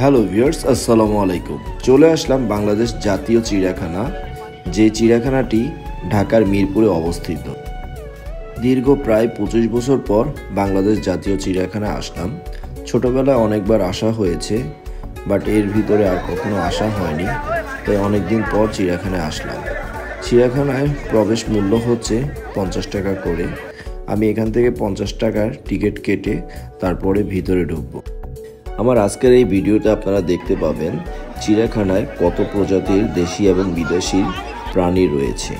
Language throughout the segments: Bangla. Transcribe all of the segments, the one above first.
হ্যালো ভিউয়ার্স, আসসালামু আলাইকুম। চলে আসলাম বাংলাদেশ জাতীয় চিড়িয়াখানা, যে চিড়িয়াখানাটি ঢাকার মিরপুরে অবস্থিত। দীর্ঘ প্রায় 25 বছর পর বাংলাদেশ জাতীয় চিড়িয়াখানায় আসলাম। ছোটবেলায় অনেকবার আসা হয়েছে, বাট এর ভিতরে আর কখনো আসা হয়নি, তাই অনেকদিন পর চিড়িয়াখানায় আসলাম। চিড়িয়াখানায় প্রবেশ মূল্য হচ্ছে 50 টাকা করে। আমি এখান থেকে 50 টাকার টিকিট কেটে তারপরে ভিতরে ঢুকবো। আমার আজকের এই ভিডিওতে আপনারা দেখতে পাবেন চিড়িয়াখানায় কত প্রজাতির দেশি এবং বিদেশি প্রাণী রয়েছে,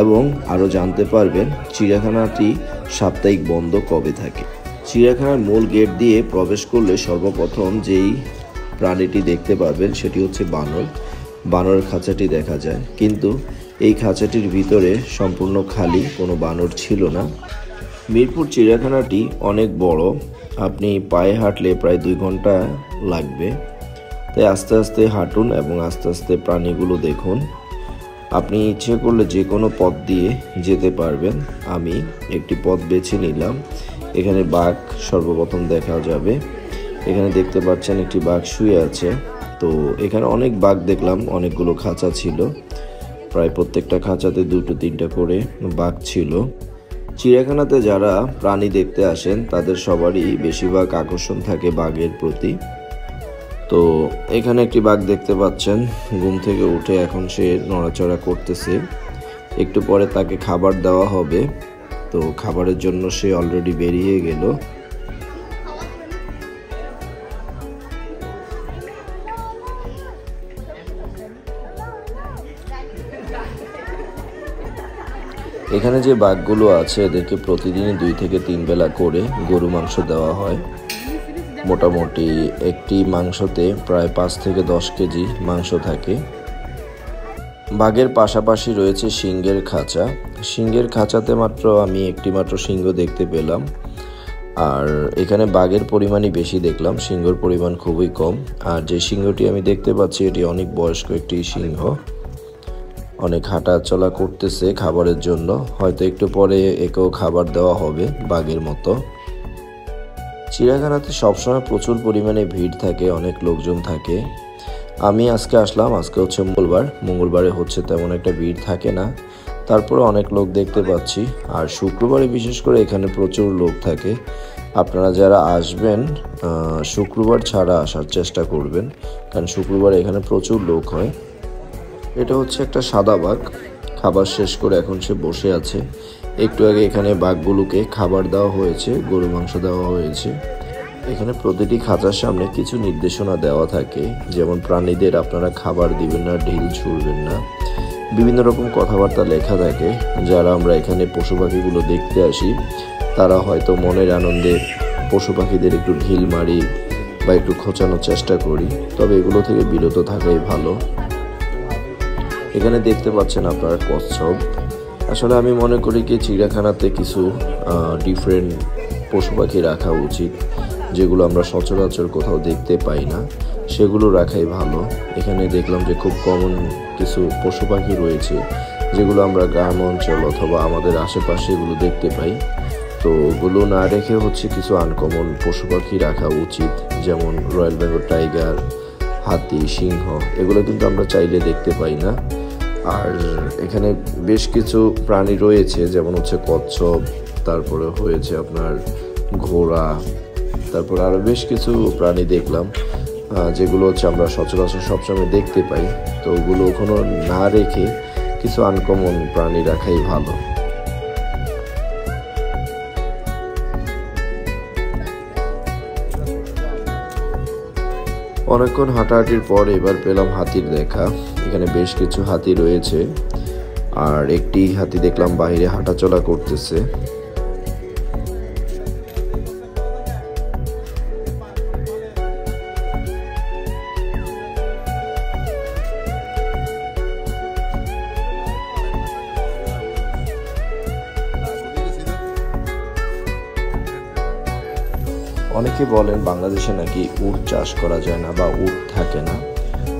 এবং আরও জানতে পারবেন চিড়িয়াখানাটি সাপ্তাহিক বন্ধ কবে থাকে। চিড়িয়াখানার মূল গেট দিয়ে প্রবেশ করলে সর্বপ্রথম যেই প্রাণীটি দেখতে পাবেন সেটি হচ্ছে বানর। বানরের খাঁচাটি দেখা যায়, কিন্তু এই খাঁচাটির ভিতরে সম্পূর্ণ খালি, কোনো বানর ছিল না। মিরপুর চিড়িয়াখানাটি অনেক বড়, আপনি পায়ে হাঁটলে প্রায় 2 ঘন্টা লাগবে, তাই আস্তে আস্তে হাঁটুন এবং আস্তে আস্তে প্রাণীগুলো দেখুন। আপনি ইচ্ছে করলে যে কোনো পথ দিয়ে যেতে পারবেন। আমি একটি পথ বেছে নিলাম। এখানে বাঘ সর্বপ্রথম দেখা যাবে। এখানে দেখতে পাচ্ছেন একটি বাঘ শুয়ে আছে। তো এখানে অনেক বাঘ দেখলাম, অনেকগুলো খাঁচা ছিল, প্রায় প্রত্যেকটা খাঁচাতে 2-3টা করে বাঘ ছিল। চিড়িয়াখানাতে যারা প্রাণী দেখতে আসেন তাদের সবারই বেশিরভাগ আকর্ষণ থাকে বাঘের প্রতি। তো এখানে একটি বাঘ দেখতে পাচ্ছেন, ঘুম থেকে উঠে এখন সে নড়াচড়া করতেছে। একটু পরে তাকে খাবার দেওয়া হবে, তো খাবারের জন্য সে অলরেডি বেরিয়ে গেল। এখানে যে বাঘগুলো আছে এদেরকে প্রতিদিনই 2 থেকে 3 বেলা করে গরু মাংস দেওয়া হয়। মোটামুটি একটি মাংসতে প্রায় 5 থেকে 10 কেজি মাংস থাকে। বাঘের পাশাপাশি রয়েছে সিংহের খাঁচা। সিংহের খাঁচাতে আমি একটি মাত্র সিংহ দেখতে পেলাম, আর এখানে বাঘের পরিমাণই বেশি দেখলাম, সিংহের পরিমাণ খুবই কম। আর যে সিংহটি আমি দেখতে পাচ্ছি এটি অনেক বয়স্ক একটি সিংহ, অনেক হাঁটা চলা করতেছে খাবারের জন্য। হয়তো একটু পরে একেও খাবার দেওয়া হবে বাঘের মতো। চিড়িয়াখানাতে সবসময় প্রচুর পরিমাণে ভিড় থাকে, অনেক লোকজন থাকে। আমি আজকে আসলাম, আজকে হচ্ছে মঙ্গলবারে হচ্ছে তেমন একটা ভিড় থাকে না, তারপরে অনেক লোক দেখতে পাচ্ছি। আর শুক্রবারে বিশেষ করে এখানে প্রচুর লোক থাকে। আপনারা যারা আসবেন শুক্রবার ছাড়া আসার চেষ্টা করবেন, কারণ শুক্রবার এখানে প্রচুর লোক হয়। এটা হচ্ছে একটা সাদা বাঘ, খাবার শেষ করে এখন সে বসে আছে। একটু আগে এখানে বাঘগুলোকে খাবার দেওয়া হয়েছে, গরু মাংস দেওয়া হয়েছে। এখানে প্রতিটি খাঁচার সামনে কিছু নির্দেশনা দেওয়া থাকে, যেমন প্রাণীদের আপনারা খাবার দিবেন না, ঢিল ছুঁড়বেন না, বিভিন্ন রকম কথাবার্তা লেখা থাকে। যারা আমরা এখানে পশু পাখিগুলো দেখতে আসি তারা হয়তো মনের আনন্দে পশু পাখিদের একটু ঢিল মারি বা একটু খোঁচানোর চেষ্টা করি, তবে এগুলো থেকে বিরত থাকাই ভালো। এখানে দেখতে পাচ্ছেন আপনারা কচ্ছপ। আসলে আমি মনে করি কি চিড়িয়াখানাতে কিছু ডিফারেন্ট পশু পাখি রাখা উচিত, যেগুলো আমরা সচরাচর কোথাও দেখতে পাই না, সেগুলো রাখাই ভালো। এখানে দেখলাম যে খুব কমন কিছু পশু পাখি রয়েছে যেগুলো আমরা গ্রাম অঞ্চল অথবা আমাদের আশেপাশে এগুলো দেখতে পাই। তো ওগুলো না রেখে হচ্ছে কিছু আনকমন পশু পাখি রাখা উচিত, যেমন রয়্যাল বেঙ্গল টাইগার, হাতি, সিংহ, এগুলো কিন্তু আমরা চাইলে দেখতে পাই না। আর এখানে বেশ কিছু প্রাণী রয়েছে, যেমন হচ্ছে কচ্ছপ, তারপরে হয়েছে আপনার ঘোড়া, তারপর আরও বেশ কিছু প্রাণী দেখলাম যেগুলো হচ্ছে আমরা সচরাচর সবসময় দেখতে পাই। তো ওগুলো ওখানে না রেখে কিছু আনকমন প্রাণী রাখাই ভালো। অনেকক্ষণ হাঁটাহাঁটির পর এবার পেলাম হাতির দেখা। এখানে বেশ কিছু হাতি রয়েছে, আর একটি হাতি দেখলাম বাইরে হাঁটাচলা করতেছে। অনেকে বলেন বাংলাদেশে নাকি উট চাষ করা যায় না বা উট থাকে না,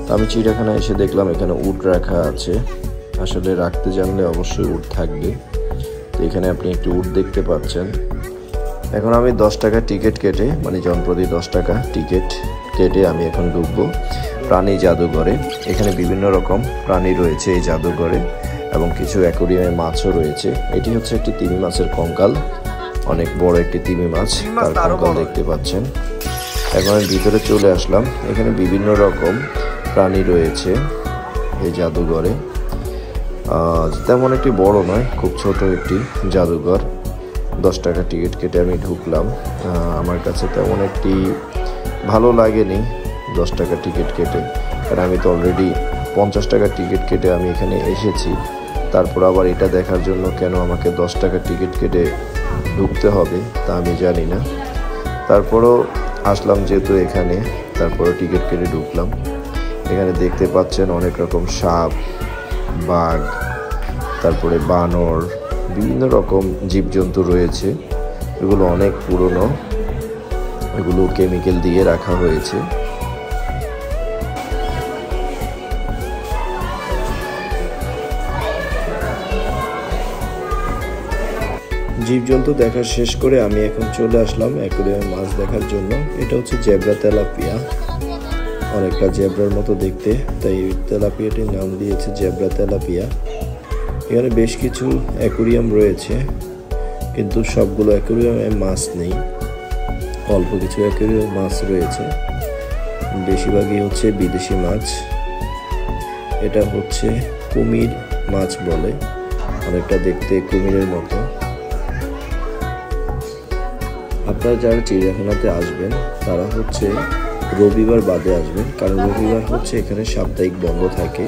তো আমি চিড়িয়াখানায় এসে দেখলাম এখানে উট রাখা আছে। আসলে রাখতে জানলে অবশ্যই উট থাকবে। তো এখানে আপনি একটি উট দেখতে পাচ্ছেন। এখন আমি 10 টাকা টিকিট কেটে, জনপ্রতি 10 টাকা টিকিট কেটে আমি এখন ঢুকবো প্রাণী জাদুঘরে। এখানে বিভিন্ন রকম প্রাণী রয়েছে এই জাদুঘরে এবং কিছু অ্যাকোরিয়ামে মাছও রয়েছে। এটি হচ্ছে একটি তিমি মাছের কঙ্কাল, অনেক বড় একটি তিমি মাছ, তার কঙ্কাল দেখতে পাচ্ছেন। এখন আমি ভিতরে চলে আসলাম। এখানে বিভিন্ন রকম প্রাণী রয়েছে এই জাদুঘরে। তেমন একটি বড় নয়, খুব ছোট একটি জাদুঘর। 10 টাকা টিকিট কেটে আমি ঢুকলাম। আমার কাছে তেমন একটি ভালো লাগেনি 10 টাকা টিকিট কেটে, কারণ আমি তো অলরেডি 50 টাকা টিকিট কেটে আমি এখানে এসেছি। তারপর আবার এটা দেখার জন্য কেন আমাকে 10 টাকা টিকিট কেটে ঢুকতে হবে তা আমি জানি না। তারপরও আসলাম যেহেতু এখানে, তারপরও টিকিট কেটে ঢুকলাম। এখানে দেখতে পাচ্ছেন অনেক রকম সাপ, বাঘ, তারপরে বানর, বিভিন্ন রকম জীবজন্তু রয়েছে। এগুলো অনেক পুরনো, এগুলো কেমিক্যাল দিয়ে রাখা হয়েছে। জীবজন্তু দেখা শেষ করে আমি এখন চলে আসলাম অ্যাকোরিয়ামে মাছ দেখার জন্য। এটা হচ্ছে জেব্রা তেলাপিয়া, অনেকটা জেব্রার মতো দেখতে, তাই তেলাপিয়াটির নাম দিয়েছে জেব্রা তেলাপিয়া। এখানে বেশ কিছু অ্যাকোরিয়াম রয়েছে, কিন্তু সবগুলো অ্যাকোরিয়ামে মাছ নেই, অল্প কিছু অ্যাকোরিয়ামে মাছ রয়েছে। বেশিরভাগই হচ্ছে বিদেশি মাছ। এটা হচ্ছে কুমির মাছ বলে, অনেকটা দেখতে কুমিরের মতো। আপনারা যারা চিড়িয়াখানাতে আসবেন তারা হচ্ছে রবিবার বাদে আসবেন, কারণ রবিবার হচ্ছে এখানে সাপ্তাহিক বন্ধ থাকে।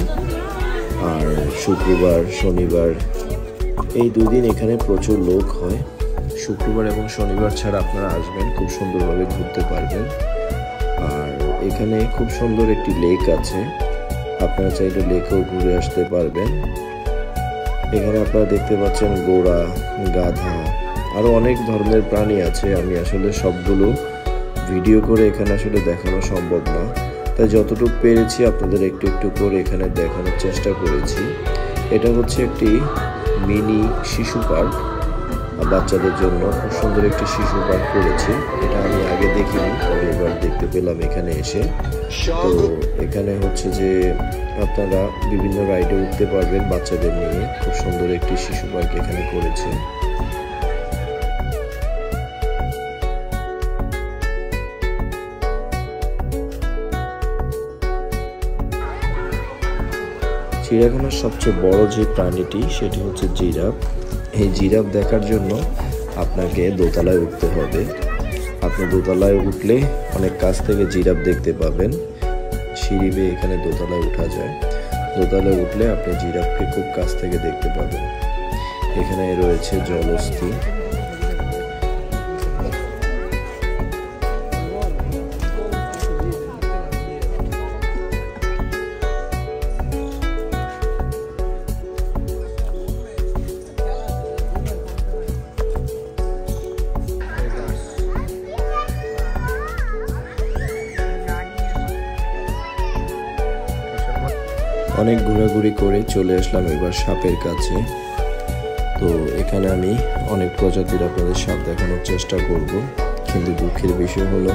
আর শুক্রবার, শনিবার এই 2 দিন এখানে প্রচুর লোক হয়। শুক্রবার এবং শনিবার ছাড়া আপনারা আসবেন, খুব সুন্দরভাবে ঘুরতে পারবেন। আর এখানে খুব সুন্দর একটি লেক আছে, আপনারা চাইলে লেকেও ঘুরে আসতে পারবেন। এখানে আপনারা দেখতে পাচ্ছেন ঘোড়া, গাধা, আরও অনেক ধরনের প্রাণী আছে। আমি আসলে সবগুলো ভিডিও করে এখানে আসলে দেখানো সম্ভব না, তাই যতটুকু পেরেছি আপনাদের একটু একটু করে এখানে দেখানোর চেষ্টা করেছি। এটা হচ্ছে একটি মিনি শিশু পার্ক, বাচ্চাদের জন্য খুব সুন্দর একটি শিশু পার্ক করেছে। এটা আমি আগে দেখিনি, তবে এবার দেখতে পেলাম এখানে এসে। তো এখানে হচ্ছে যে আপনারা বিভিন্ন রাইডে উঠতে পারবেন বাচ্চাদের নিয়ে। খুব সুন্দর একটি শিশু পার্ক এখানে করেছে। চিড়িয়াখানার সবচেয়ে বড় যে প্রাণীটি সেটি হচ্ছে জিরাফ। এই জিরাফ দেখার জন্য আপনাকে দোতলায় উঠতে হবে। আপনি দোতলায় উঠলে অনেক কাছ থেকে জিরাফ দেখতে পাবেন। সিঁড়ি বেয়ে এখানে দোতলায় উঠা যায়। দোতলায় উঠলে আপনি জিরাফকে খুব কাছ থেকে দেখতে পাবেন। এখানে রয়েছে জলস্থি। অনেক ঘোরাঘুরি করে চলে আসলাম এবার সাপের কাছে। তো এখানে আমি অনেক প্রজাতির আপনাদের সাপ দেখানোর চেষ্টা করব, কিন্তু দুঃখের বিষয় হলো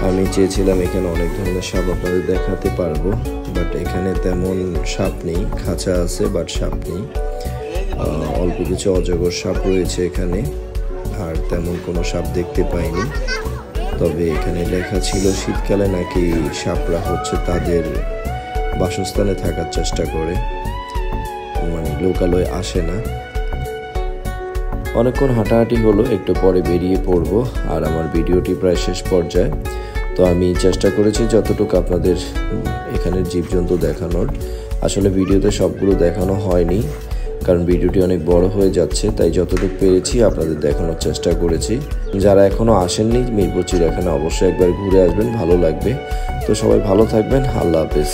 আমি চেয়েছিলাম এখানে অনেক ধরনের সাপ আপনাদের দেখাতে পারবো, বাট এখানে তেমন সাপ নেই। খাঁচা আছে বাট সাপ নেই। অল্প কিছু অজগর সাপ রয়েছে এখানে, আর তেমন কোনো সাপ দেখতে পাইনি। তবে এখানে লেখা ছিল শীতকালে নাকি সাপরা হচ্ছে তাদের বাসস্থানে থাকার চেষ্টা করে, মানে লোকালয়ে আসে না। অনেকক্ষণ হাঁটাহাঁটি হলো, একটু পরে বেরিয়ে পড়বো। আর আমার ভিডিওটি প্রায় শেষ পর্যায়ে। তো আমি চেষ্টা করেছি যতটুকু আপনাদের এখানের জীবজন্তু দেখানোর। আসলে ভিডিওতে সবগুলো দেখানো হয়নি, কারণ ভিডিওটি অনেক বড় হয়ে যাচ্ছে, তাই যতটুকু পেরেছি আপনাদের দেখানোর চেষ্টা করেছি। যারা এখনও আসেননি মিরপুর চিড়িয়াখানা অবশ্যই একবার ঘুরে আসবেন, ভালো লাগবে। তো সবাই ভালো থাকবেন, আল্লাহ হাফেজ।